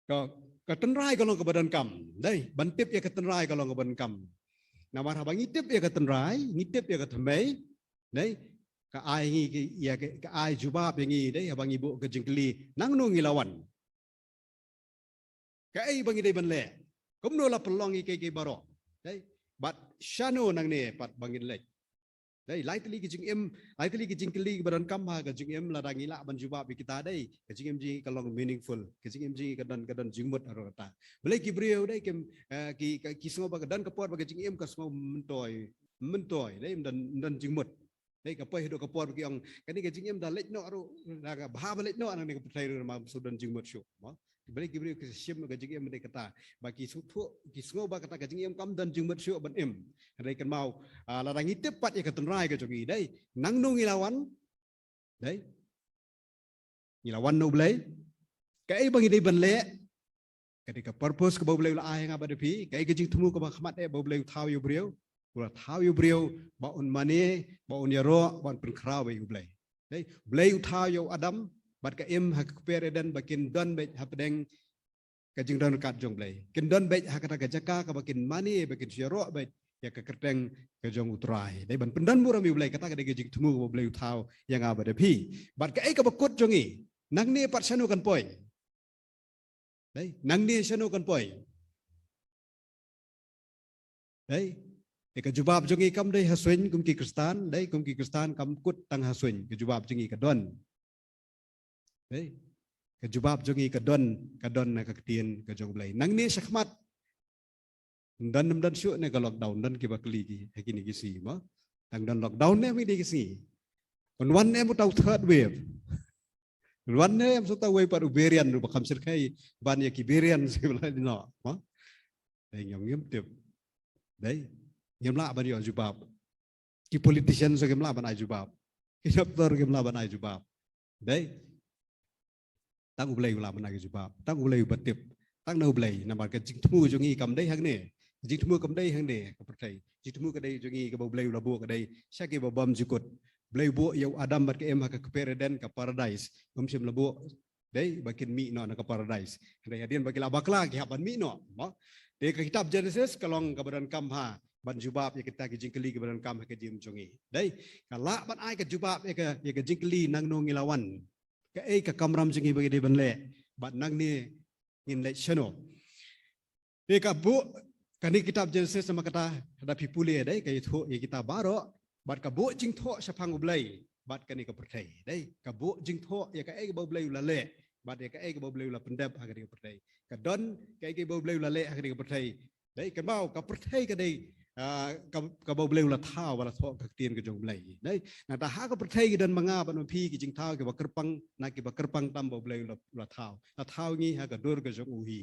Ka tenrai kalau ke badan kam. Dai, bantip ya ke tenrai kalau ke badan kam. Nama habang ngitip ya ke tenrai, ngitip ya ke temai. Dai, ka ai ngi ya ka ai jubab ngi dai habang ibu ke jengkeli nang nu ngilawan. Ka ai bangi dai ban le. Kum no la pelong ke baro. Dai, bat shano nang ne pat bangin le. Dai, lai tali ke jing em, lai tali ke jengkeli badan kam ha ke jing em la dangila ban jubab kita dai. Ke jing em ji kalong meaningful. Ke jing em ji kadan jingmut aro ta. Belai ki brio dai kem ki semua bagadan kapor bagi jing em ka semua mentoy dai dan jingmut. Dai ka pai hidup kapor bagi ang kani ke jing em da lek no aro da bah lek no anang ne ka petai ma sudan jingmut syu. Belai ki brio ke sim ke jing em dai kata bagi sutu ki semua ba kata ke jing em kam dan jingmut syu ban em. Dai kan mau la dang itip pat ya ka tenrai ke jogi dai nang nu ngilawan dai ngilawan no belai kai bagi dai ban le ketika purpose ke bau beleu la ai nga badepi kai ke jing tumu ke ba khmat e bau beleu thau yu brio ula thau yu brio ba un mane ba un yaro ba un krau be yu belai dai beleu thau yu adam bat ka em ha ke pereden bakin don be ha pedeng ke jing don kat jong belai kin don be ha kata ke jaka ka bakin mane bakin yaro be ya ke kerteng ke jong utrai dai ban pendan muram yu belai kata ke jing tumu ke beleu thau yang nga badepi bat ka ai ka bakut jongi nang ne pat sanu kan poi đấy nang ni sano kan poi đấy cái jubab jongi kam dai haswen kum ki kristan đấy kum ki kristan kam kut tang haswen cái jubab jongi ka don đấy cái jubab jongi ka don na ka tien ka jong blai nang ni sakmat dan syu ne ka lockdown dan ki bakli ki hakini ki si ma tang dan lockdown ne mi di ki si kon wan ne mu tau third wave wan ne em su tau wave par uberian ru bakam sir kai ban ya ki berian sebelah di no ma dai nyong ngim tip đấy game la ban yo jubab ki politician so game la ban ai jubab ki doctor game la ban ai jubab đấy tang ublay la ban ai jubab tang ublay batip tang no ublay na ban ka jing thu jo ngi kam dai hang ne jing thu kam dai hang ne ka pertai jing thu ka dai jo ngi ka ublay la bu ka dai sha ki ba bam jikut blay bu yo adam bat ka em ka pereden ka paradise sim la bu đấy bakin mi no na ka paradise dai adian bakil abakla ki haban mi no ma de ka kitab Genesis kalong ka badan kam ha ban jubab ya kita ke jingkeli ke badan kam ke jim jongi dai kala ban ai ke jubab ya ke jingkeli nang no ngilawan ke ai ka kamram jongi bagi de ban le bat nang ni ngin le chano de ka bu kani kitab Genesis sama kata ada pipule dai ka itu ya kita baro bat ka bu jing tho sapang ublai bat kani ka pertai dai ka bu jing tho ya ka ai ka ublai la le bat ya ka ai ka ublai la pendap ha ka pertai ka don ka ai ka ublai la le ha ka pertai dai ka mau ka pertai ka dai ka bau beleu la thau wala tho ka tien ka jong blai dai na ta ha ka perthai ki dan manga ban phi ki jing thau ki ba kerpang na ki ba kerpang tam bau beleu la thau ngi ha ka dur ka jong u hi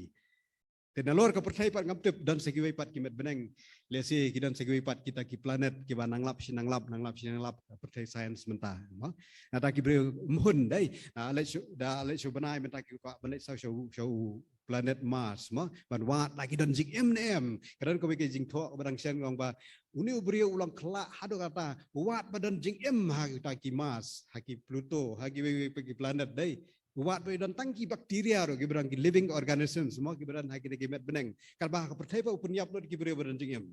te na lor ka perthai pat ngam tip dan segi wei pat ki met beneng lesi ki dan segi wei pat kita ki planet ki ba nanglap sinanglap perthai science menta ma na ta ki breu mun dai le su banai menta ki ka ban le sau planet Mars ma ban wat lagi dan jing em kadang ko ke jing tho badang siang ngong ba uni ubrio ulang kla hado kata wat badan jing em ha kita ki Mars ha ki Pluto ha ki pergi planet dai wat badan tangki bakteria ro ki badang ki living organism semua ki badan ha ki met beneng kal ba ka pertai pa upun yap ki brio badan jing em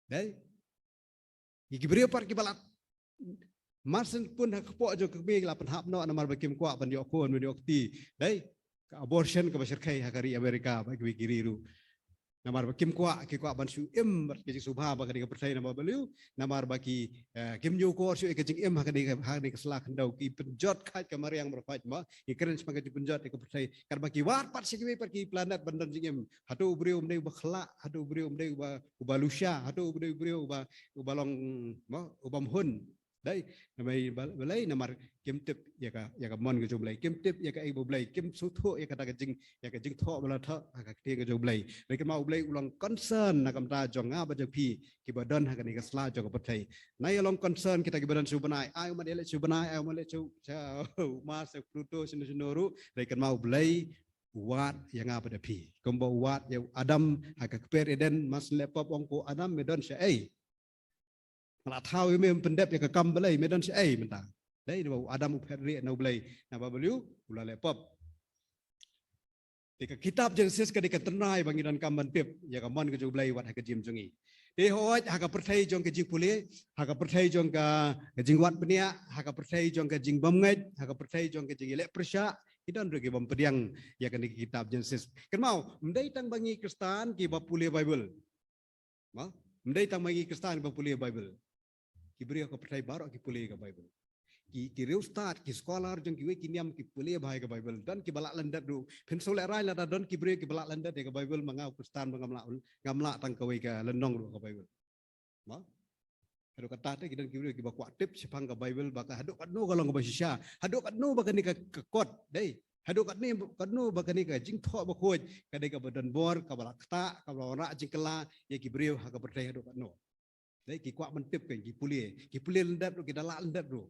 dai ki brio par ki balat Mars pun ha ko jo ke be la pan hap no na mar bakim kwa ban yo kon ban yo ti dai abortion ke besar kai hakari Amerika bagi kiriru namar bakim kwa ki kwa ban su em ke subha bagi ka percaya nama beliau namar bagi kim yo ko su ke jing em hakari keselak ndau ki penjot khat ke mar yang berfait ma ikren sebagai penjot ke percaya kar bagi war pat sikwe pergi planet bandan jing em hatu beliau mdeu bakhla hatu beliau mdeu ubalusha hatu beliau ubalong ma ubam hun đấy mày lấy nằm mặt kiếm tiếp ya ka mon cái jom lấy kiếm tiếp ya ka ai bo lấy kiếm số thua ya ka ta cái jing thọ bala thọ ka tie cái jom lấy cái mau lấy ulang concern na kam ta jong nga ba je pi ki ba don ha ka ni ka sla jo ka pathai nai along concern kita ki badan su banai ai ma le su banai ai ma le su ma se Pluto sinu ru cái mau lấy wat yang nga ba de pi kom bo wat ya Adam ha ka per eden mas lepop ongko Adam me don se ai la thau me pendep ya ka kam belai medan si ai mentang dai do Adam uperi no belai na ba beliu ula lepop Tika kitab Genesis ka dika tenai bangidan kamban pip ya kamon ke jublai wat ka jim jungi. Te hoat haka perthai jong ke jing pule, haka perthai jong ka jing wat penia, haka perthai jong ka jing bamngai, haka perthai jong ka jing elek persya, idan regi bam pediang ya kan kitab Genesis. Kan mau mendai tang bangi Kristen ki ba pule Bible. Ma, mendai tang bangi Kristen ba pule Bible. Ki beri ka perthai baru ki pule ka Bible. Ki reu start ki scholar jong ki we ki niam ki pule bahai ka Bible dan ki balak landat du pen solek rai la don ki beri ki balak landat ka Bible mangau Kristen ngamla tang ka we ka lenong du ka Bible. Ma hadu kata te kidan ki beri ki bakwa tip sepang ka Bible baka hadu kat no kalong ka basisya hadu kat no baka ni ka kot dei hadu kat no baka ni ka jing tho ba khoj ka dei ka badan bor ka balak ta ka balak jing kala ye ki beri ha ka pertai hadu kat no dei ki kwa mentip kan ki pule landat du ki dalak landat du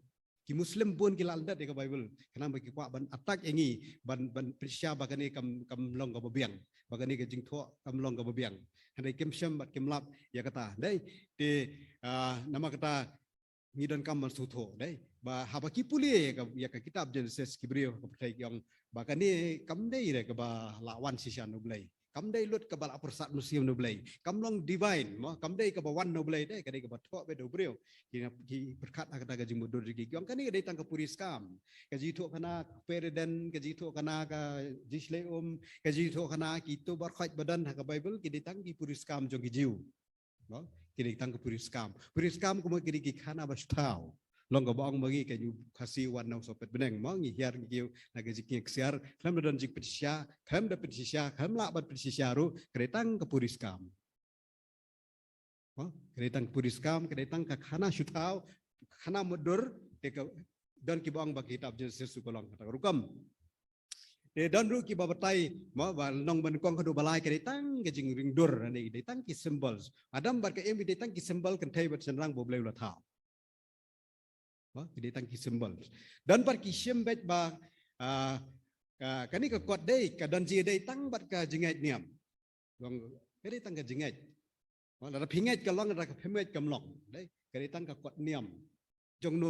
ki Muslim pun ki landat ka Bible kenapa ki kwa ban attack engi ban Persia bagani kam long ka babiang bagani ka jing tho kam long ka babiang handai kem syam bat kem lap ya kata dai te nama kata ngidon kam man sutho dai ba haba ki puli ka ya ka kitab Genesis ki brio ka pertai yang bagani kam dai re ka ba lawan sisyan no blai kam dai lut ka bala persat musim no blai kam long divine mo kam dai ka ba wan no blai dai ka dai ka ba tho be do brio ki berkat kata ka jing mudur ki yang kan ni dai tang ka puri skam ka ji tho kana pereden ka ji tho kana ka jisle ka ji tho kana ki to bar khaj badan ka Bible ki dai tang ki puri skam jong ki jiu no ki dai tang ka puri skam ko mo ki ki khana ba stau long ka bang bagi ka nyu khasi wan nau sopet beneng mo ngi hiar ngi kiu na ka jik ksiar kham don jik petisya kham da petisya kham la bat petisya ru kretang ka puri skam kedai puriskam, kedai ka khana syutau, khana mudur, dan ki bang bagi kitab Genesis sukolong kata rukam. Dan ru ki babatai, ma ba nong ban kong kadu balai kedai tang ke jing ring dur ani kedai tang ki symbols. Adam bar ke em kedai tang ki symbol kan thai bat senrang bo blai la thau. Ma kedai tang ki symbols. Dan bar ki syembet ba kani ka kot dei ka dan ji dei tang bat ka jingai niam. Wang kedai tang ka jingai là pinget ka long ra ka pinget kam long đấy cái đấy tăng ka quạt niệm jong no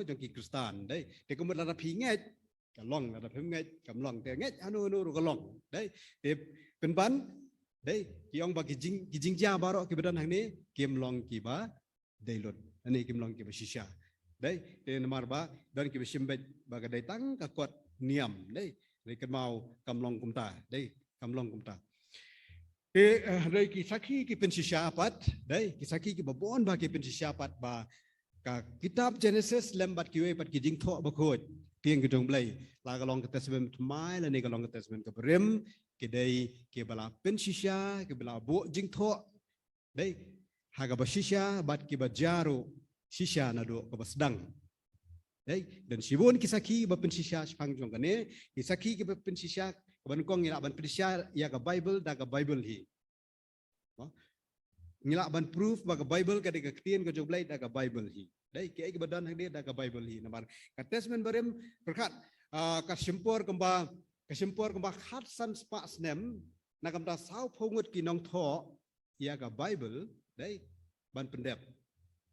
jong ki Kristen đấy thì cũng là pinget ka long là pinget kam long te nget anu ka long đấy thì pen ban đấy ki ong ba ki jing ja baro ki badan hang ni kim long ki ba dei lut ani kim long ki ba shisha đấy thì namar ba dan ki ba shimbet ba ka dei tăng ka quạt niệm đấy đấy kan mau kam long kum ta đấy kam long kum ta dari kisaki ki pensisyapat, dari kisaki ki babon ba ki pensisyapat ba ka kitab Genesis lembat kiwe pat ki jing tho ba khoj tieng ki dong blai la ka long ka testament mai la ni ka long ka testament ka brim ki dei ki bala pensisya ki bala bo jing tho dei ha ka ba shisha bat ki ba jaro shisha na do ka ba sedang dei dan sibun kisaki ba pensisya spang jong kane kisaki ki ba pensisya ban kong ngila ban prisya ya ka Bible da ka Bible hi ngila ban proof ba ka Bible ka de ka tien ka joblai da ka Bible hi dai ke ai badan hang da ka Bible hi namar ka testament barem berkat ka simpor kemba khat san spa snem na kam ta sau phongut ki nong tho ya ka Bible dai ban pendep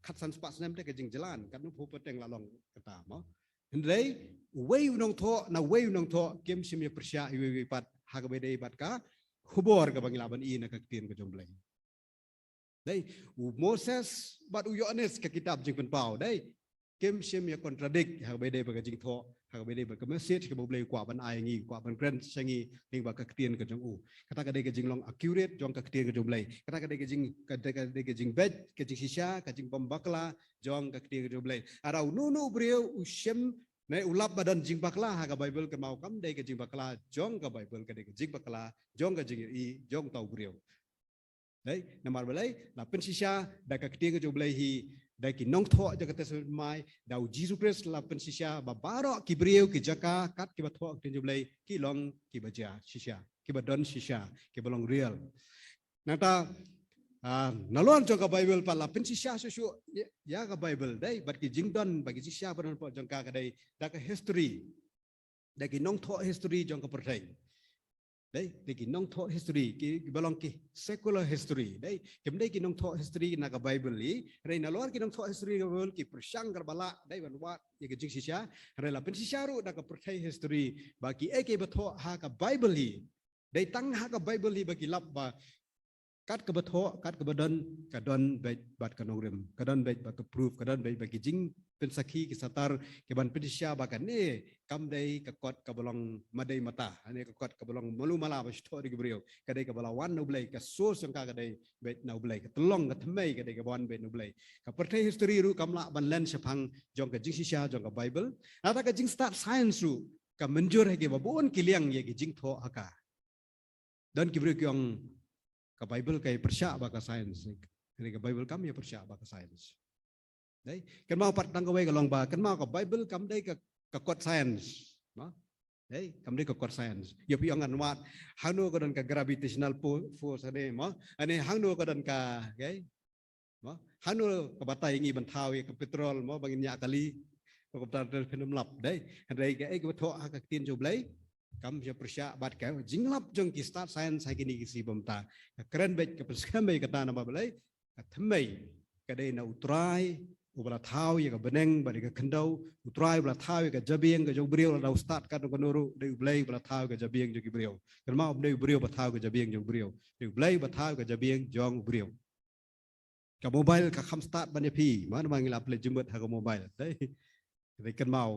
khat san spa snem de ka jing jalan kan nu phu peteng la long kata mo Hendai wei nong tho na wei nong tho kem sim ya persya iwi pat ha ka bedai pat ka hubor ka bangilaban i na ka tien ka jomblai dai Moses bat u Yohanes ka kitab jing pen pau dai kem sim ya contradict ha ka bedai ba ka jing tho ha ka bedai ba ka message ka boblai kwa ban ai ngi kwa ban grand sangi ning ba ka tien ka jong u kata ka dai ka jing long accurate jong ka tien ka jomblai kata ka dai ka jing bed ka jing shisha ka jing pembakla jong ka tien ka jomblai arau nu brio u shem Nei ulap badan jing bakla ha ka Bible ka mau kam dei ka jing bakla jong ka Bible ka dei ka jing bakla jong ka jing i jong tau brio dei namar balai la pensisya da ka ktie ka joblai hi da ki nong tho ja ka tes mai da Jesus Christ la pensisya ba baro ki brio ki jaka kat ki ba tho ki joblai ki long ki ba ja shisha ki ba don shisha ki ba long real nata nalon jong ka Bible pa la pensisya susu ya ka Bible dai bat ki jingdon bagi sisya badan po jong ka dai da ka history da ki nong tho history jong ka pertai dai ki nong tho history ki balong ki secular history dai kem dai ki nong tho history na ka Bible li rei nalon ki nong tho history ka Bible ki persang bala dai ban wat ye ki jing sisya rei la pensisya ru da ka pertai history bagi eke ba tho ha ka Bible li Dai tang ha ka Bible hi bagi lap ba kat ke betho kat ke badan kadon baik bat kanogrem kadon baik bat ke proof kadon baik bagi jing pensaki ki satar ke ban pedisya bakan ni kam dai ka kot ka bolong madai mata ane ka kot ka bolong malu mala ba sto di brio ka dai ka bala wan no blai ka source yang ka dai baik no blai ka telong ka thmai ka dai ka bon baik no blai ka pertai history ru kam la ban len sepang jong ka jing sisya jong ka Bible ata ka jing start science ru ka menjur ha ke ba bon kiliang ye ki jing tho haka dan ki brio kyong ka Bible kay persya ba ka science kay ka Bible kam ya persya ba ka science đấy kan mau pat tang ka way ka long ba kan mau ka Bible kam dai ka kot science no đấy kam dai ka kot science yo pi angan wat hang no ka dan ka gravitational force ane mo ane hang no ka dan ka okay mo hang no ka batai ngi ban thau ka petrol mo bangin nya kali ka tar phenom lap đấy dai ka ai ka tho ha ka tin jo blai kam ya persya bat ka jinglap jong ki start science hai kini kisi bomta keren bet ka perskam be kata na balai ka thmei ka dei na utrai ubala thau ya ka beneng ba ka khendau utrai ubala thau ya ka jabieng ka jong brio la start ka no nuru dei blai ubala thau ka jabieng jong brio kan ma dei brio ba thau ka jabieng jong brio dei blai ba thau ka jabieng jong brio ka mobile ka kham start ban pi ma ma ngila play jumbat ha ka mobile dei kan mau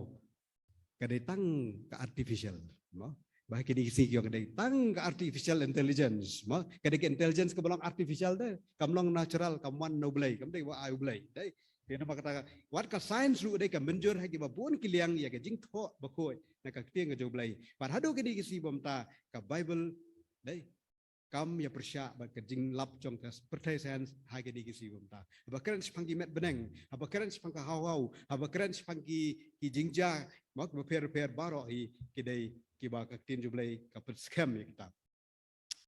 ka dei tang ka artificial mo bah kini si kyong dei tang artificial intelligence mo kada ke intelligence ke belong artificial de kamlong natural kamwan no blai kam dei wa ai blai dei dia nama kata wat ka science ru dei ka menjur ha ki ba bon kiliang ya ke jing tho ba khoi na ka tieng ka jo blai par hadu kini si bomta ka Bible dei kam ya persya ba ke jing lap jong ka pertai science ha ke di si bomta ba keren spangki met beneng ba keren spangka hau ba keren spangki ki jingja mak ba per baro hi ki dei ki ba ka tin jublai ka scam ya kita